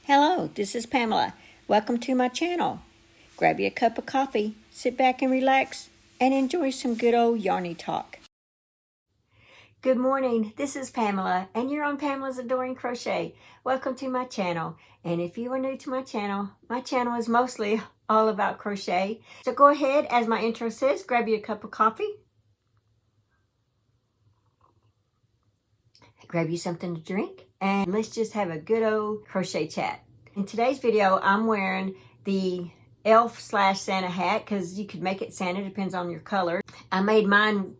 Hello, this is Pamela. Welcome to my channel. Grab you a cup of coffee, sit back and relax, and enjoy some good old yarny talk. Good morning, this is Pamela, and you're on Pamela's Adoring Crochet. Welcome to my channel, and if you are new to my channel is mostly all about crochet. So go ahead, as my intro says, grab you a cup of coffee, grab you something to drink, and let's just have a good old crochet chat. In today's video, I'm wearing the elf / Santa hat because you could make it Santa, depends on your color. I made mine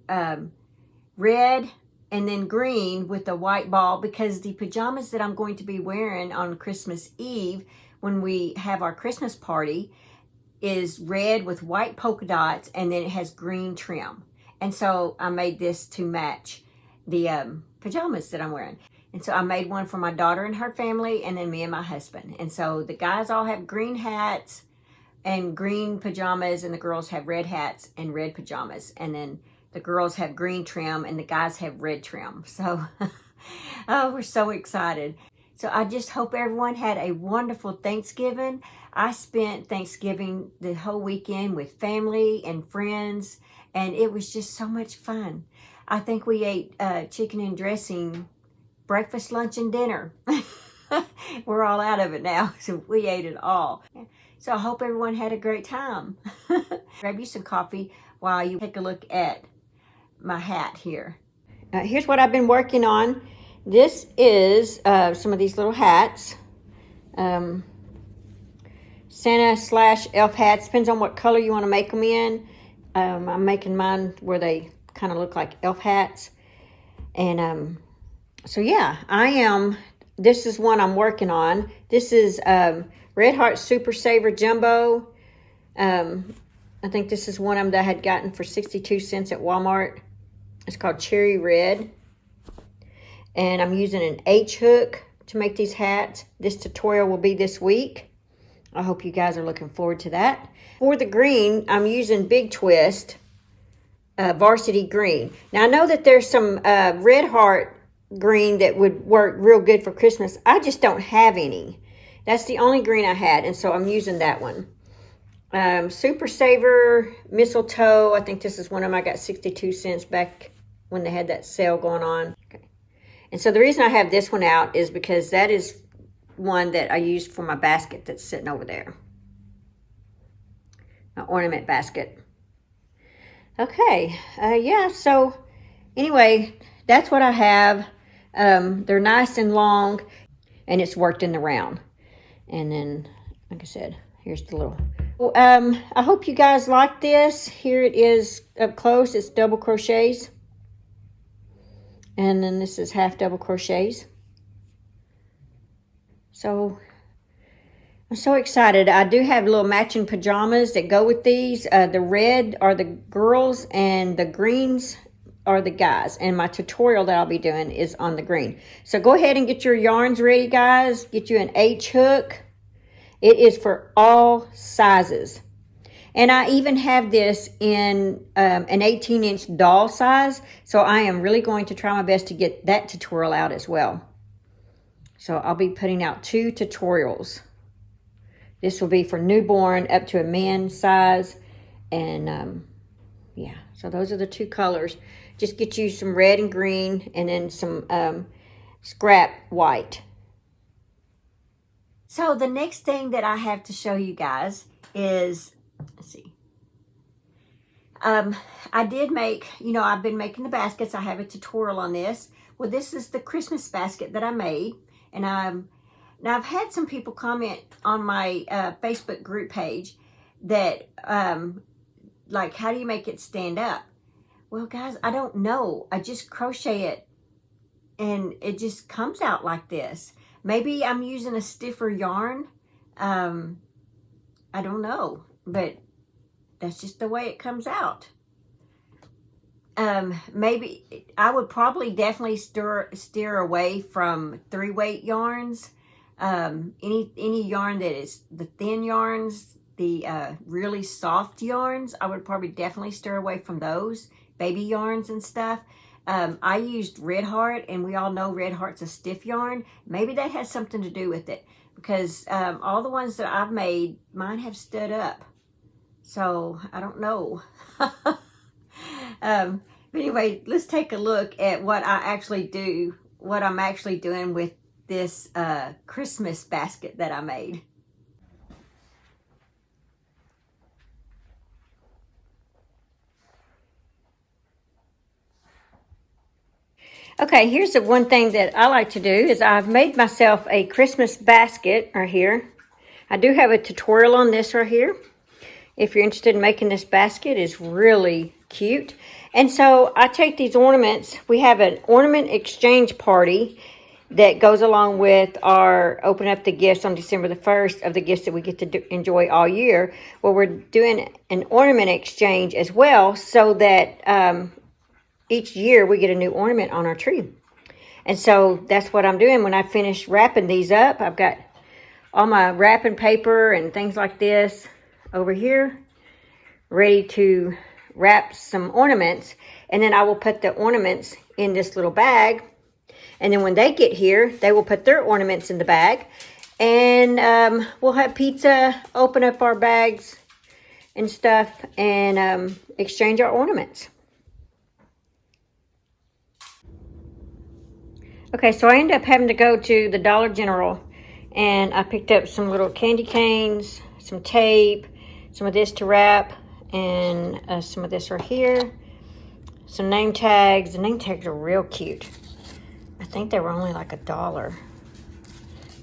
red and then green with a white ball because the pajamas that I'm going to be wearing on Christmas Eve when we have our Christmas party is red with white polka dots and then it has green trim. And so I made this to match the pajamas that I'm wearing. And so I made one for my daughter and her family, and then me and my husband. And so the guys all have green hats and green pajamas, and the girls have red hats and red pajamas. And then the girls have green trim, and the guys have red trim. So, oh, we're so excited. So I just hope everyone had a wonderful Thanksgiving. I spent Thanksgiving the whole weekend with family and friends, and it was just so much fun. I think we ate chicken and dressing breakfast, lunch, and dinner. We're all out of it now, so we ate it all. So I hope everyone had a great time. Grab you some coffee while you take a look at my hat here. Here's what I've been working on. This is some of these little hats. Santa / elf hats. Depends on what color you want to make them in. I'm making mine where they kind of look like elf hats. And so yeah, this is one I'm working on. This is Red Heart Super Saver Jumbo. I think this is one of them that I had gotten for 62 cents at Walmart. It's called Cherry Red. And I'm using an H hook to make these hats. This tutorial will be this week. I hope you guys are looking forward to that. For the green, I'm using Big Twist Varsity Green. Now I know that there's some Red Heart green that would work real good for Christmas. I just don't have any. That's the only green I had, and so I'm using that one. Super Saver Mistletoe. I think this is one of them. I got 62 cents back when they had that sale going on. Okay. And so the reason I have this one out is because that is one that I used for my basket that's sitting over there. My ornament basket. Okay. Yeah, so anyway, that's what I have. They're nice and long, and it's worked in the round. And then, like I said, here's the little... I hope you guys like this. Here it is up close. It's double crochets. And then this is half double crochets. So, I'm so excited. I do have little matching pajamas that go with these. The red are the girls, and the greens are the guys, and my tutorial that I'll be doing is on the green. So go ahead and get your yarns ready, guys. Get you an H hook. It is for all sizes. And I even have this in an 18-inch doll size, so I am really going to try my best to get that tutorial out as well. So I'll be putting out 2 tutorials. This will be for newborn up to a man size, and yeah, so those are the 2 colors. Just get you some red and green, and then some scrap white. So the next thing that I have to show you guys is, let's see. I did make, I've been making the baskets. I have a tutorial on this. Well, this is the Christmas basket that I made. And now I've had some people comment on my Facebook group page that, like, how do you make it stand up? Well, guys, I don't know. I just crochet it, and it just comes out like this. Maybe I'm using a stiffer yarn. I don't know, but that's just the way it comes out. Maybe I would probably definitely steer away from 3-weight yarns. Any yarn that is the thin yarns, the really soft yarns, I would probably definitely steer away from those. Baby yarns and stuff. I used Red Heart, and we all know Red Heart's a stiff yarn. Maybe that has something to do with it, because all the ones that I've made, mine have stood up. So I don't know. But anyway, let's take a look at what I actually do, what I'm actually doing with this Christmas basket that I made. Okay, here's the one thing that I like to do is I've made myself a Christmas basket right here. I do have a tutorial on this right here. If you're interested in making this basket, it's really cute. And so I take these ornaments. We have an ornament exchange party that goes along with our open up the gifts on December the 1st of the gifts that we get to enjoy all year. Well, we're doing an ornament exchange as well, so that each year we get a new ornament on our tree. And so that's what I'm doing. When I finish wrapping these up, I've got all my wrapping paper and things like this over here, ready to wrap some ornaments. And then I will put the ornaments in this little bag. And then when they get here, they will put their ornaments in the bag. And we'll have pizza, open up our bags and stuff, and exchange our ornaments. Okay, so I ended up having to go to the Dollar General, and I picked up some little candy canes, some tape, some of this to wrap, and some of this right here, some name tags. The name tags are real cute. I think they were only like $1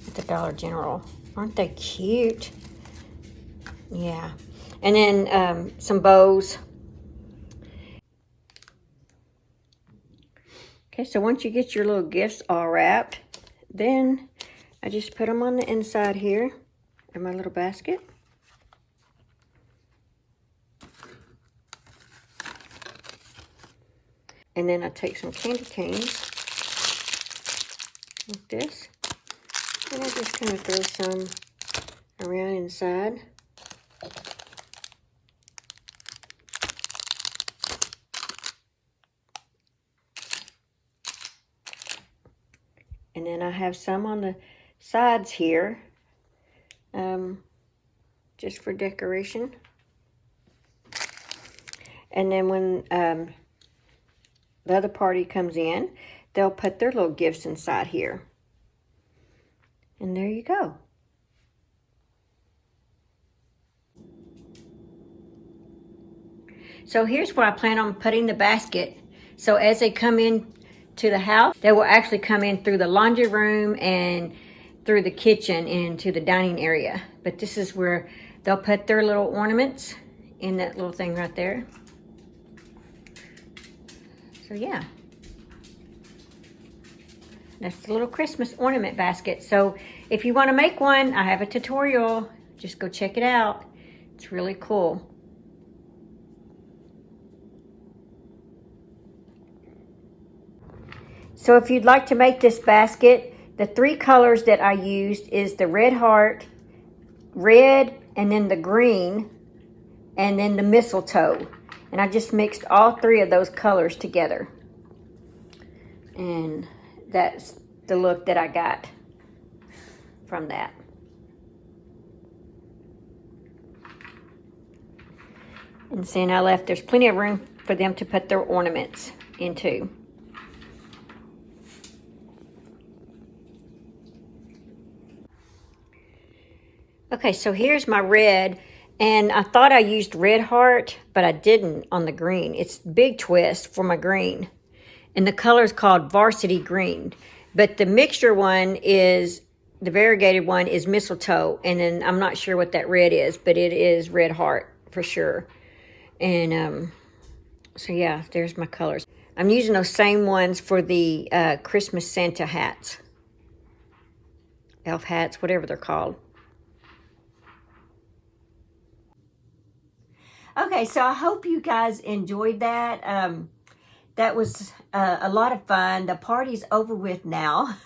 at the Dollar General. Aren't they cute? Yeah. And then some bows. Okay, so once you get your little gifts all wrapped, then I just put them on the inside here in my little basket. And then I take some candy canes like this, and I just kind of throw some around inside. And then I have some on the sides here, just for decoration. And then when the other party comes in, they'll put their little gifts inside here. And there you go. So here's where I plan on putting the basket. So as they come in to the house, they will actually come in through the laundry room and through the kitchen into the dining area. But this is where they'll put their little ornaments in that little thing right there. So yeah, that's the little Christmas ornament basket. So if you want to make one, I have a tutorial. Just go check it out. It's really cool. So if you'd like to make this basket, the 3 colors that I used is the red heart, red, and then the green, and then the mistletoe. And I just mixed all 3 of those colors together. And that's the look that I got from that. And seeing I left, there's plenty of room for them to put their ornaments into. Okay, so here's my red, and I thought I used red heart, but I didn't on the green. It's Big Twist for my green, and the color is called Varsity Green. But the mixture one is, the variegated one is mistletoe, and then I'm not sure what that red is, but it is red heart for sure. And so yeah, there's my colors. I'm using those same ones for the Christmas Santa hats, elf hats, whatever they're called. Okay, so I hope you guys enjoyed that. That was a lot of fun. The party's over with now.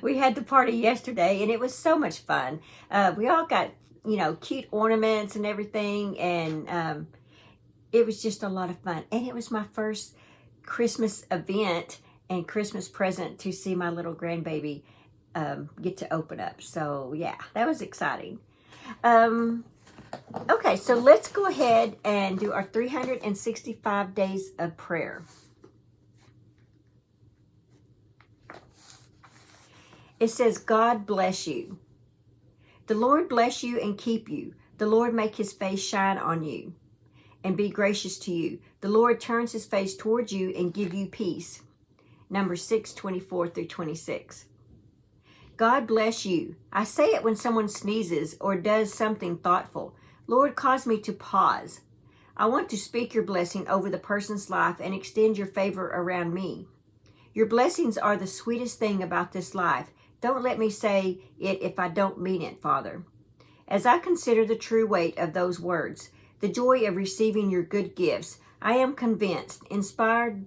We had the party yesterday, and it was so much fun. We all got, you know, cute ornaments and everything, and it was just a lot of fun. And it was my first Christmas event and Christmas present to see my little grandbaby get to open up. So yeah, that was exciting. Okay, so let's go ahead and do our 365 days of prayer. It says, God bless you. The Lord bless you and keep you. The Lord make his face shine on you and be gracious to you. The Lord turns his face towards you and give you peace. Numbers 6:24 through 26. God bless you. I say it when someone sneezes or does something thoughtful. Lord, cause me to pause. I want to speak your blessing over the person's life and extend your favor around me. Your blessings are the sweetest thing about this life. Don't let me say it if I don't mean it, Father. As I consider the true weight of those words, the joy of receiving your good gifts, I am convinced, inspire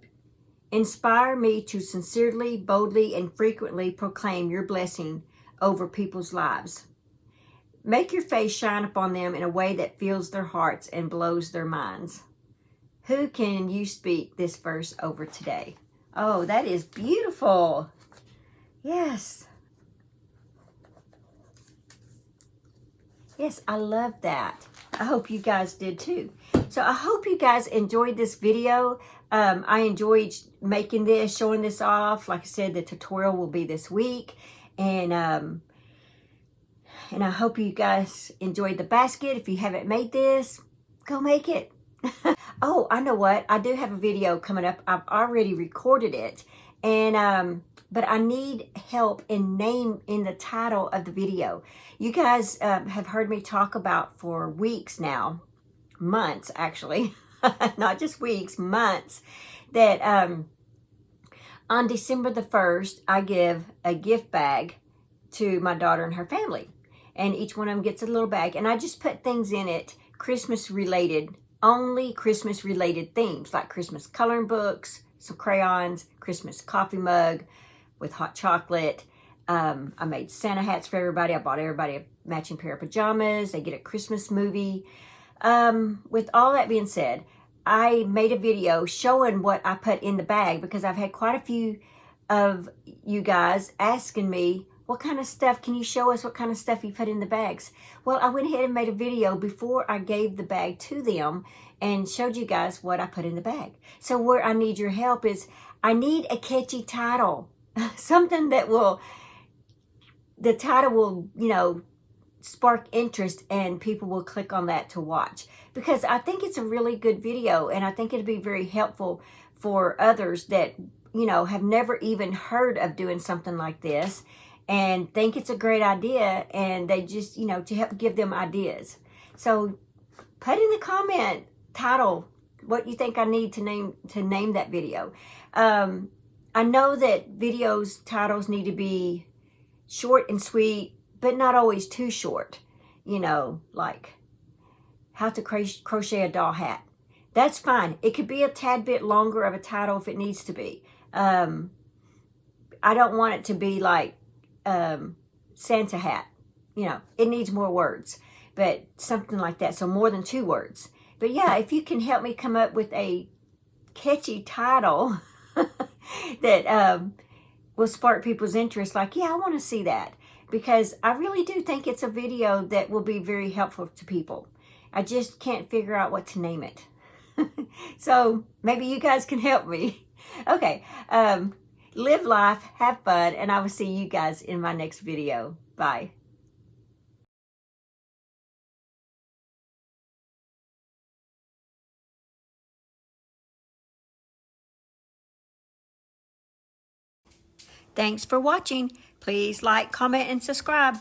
me to sincerely, boldly, and frequently proclaim your blessing over people's lives. Make your face shine upon them in a way that fills their hearts and blows their minds. Who can you speak this verse over today? Oh, that is beautiful. Yes. Yes, I love that. I hope you guys did too. So I hope you guys enjoyed this video. I enjoyed making this, showing this off. Like I said, the tutorial will be this week. And I hope you guys enjoyed the basket. If you haven't made this, go make it. Oh, I know what. I do have a video coming up. I've already recorded it. And but I need help in the title of the video. You guys have heard me talk about for weeks now, months actually, not just weeks, months, that on December the 1st, I give a gift bag to my daughter and her family. And each one of them gets a little bag. And I just put things in it, Christmas related, only Christmas related themes, like Christmas coloring books, some crayons, Christmas coffee mug with hot chocolate. I made Santa hats for everybody. I bought everybody a matching pair of pajamas. They get a Christmas movie. With all that being said, I made a video showing what I put in the bag because I've had quite a few of you guys asking me, what kind of stuff, can you show us what kind of stuff you put in the bags? Well, I went ahead and made a video before I gave the bag to them and showed you guys what I put in the bag. So where I need your help is, I need a catchy title. Something that the title will, spark interest and people will click on that to watch. Because I think it's a really good video and I think it'd be very helpful for others that, have never even heard of doing something like this and think it's a great idea, and they just, to help give them ideas. So put in the comment title what you think I need to name that video. I know that videos titles need to be short and sweet, but not always too short. Like how to crochet a doll hat. That's fine. It could be a tad bit longer of a title if it needs to be. I don't want it to be like Santa hat. It needs more words, but something like that. So more than 2 words. But yeah, if you can help me come up with a catchy title that will spark people's interest, like, yeah, I want to see that. Because I really do think it's a video that will be very helpful to people. I just can't figure out what to name it. So maybe you guys can help me. Okay, live life, have fun, and I will see you guys in my next video. Bye. Thanks for watching. Please like, comment, and subscribe.